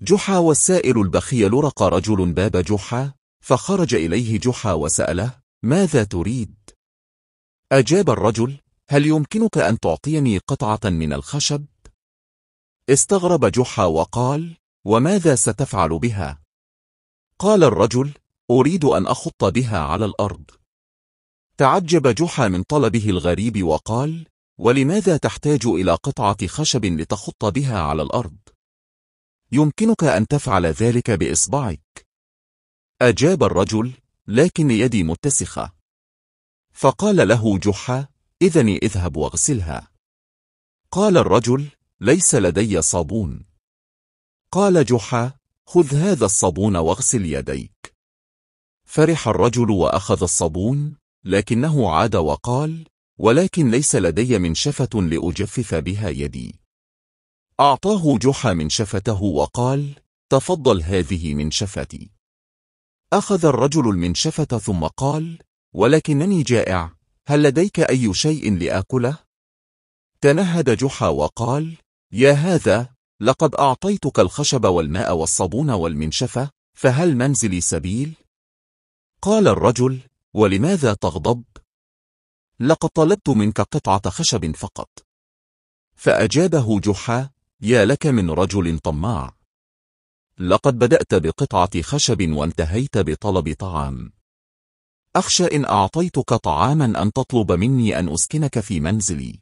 جحا والسائل البخيل. رقى رجل باب جحا، فخرج إليه جحا وسأله: ماذا تريد؟ أجاب الرجل: هل يمكنك أن تعطيني قطعة من الخشب؟ استغرب جحا وقال: وماذا ستفعل بها؟ قال الرجل: أريد أن أخط بها على الأرض. تعجب جحا من طلبه الغريب وقال: ولماذا تحتاج إلى قطعة خشب لتخط بها على الأرض؟ يمكنك أن تفعل ذلك بإصبعك. أجاب الرجل: لكن يدي متسخة. فقال له جحا: إذن اذهب واغسلها. قال الرجل: ليس لدي صابون. قال جحا: خذ هذا الصابون واغسل يديك. فرح الرجل وأخذ الصابون، لكنه عاد وقال: ولكن ليس لدي منشفة لأجفف بها يدي. أعطاه جحا منشفته وقال: تفضل، هذه منشفتي. أخذ الرجل المنشفة ثم قال: ولكنني جائع، هل لديك أي شيء لآكله؟ تنهد جحا وقال: يا هذا، لقد أعطيتك الخشب والماء والصابون والمنشفة، فهل منزلي سبيل؟ قال الرجل: ولماذا تغضب؟ لقد طلبت منك قطعة خشب فقط. فأجابه جحا: يا لك من رجل طماع، لقد بدأت بقطعة خشب وانتهيت بطلب طعام. أخشى إن أعطيتك طعاما أن تطلب مني أن أسكنك في منزلي.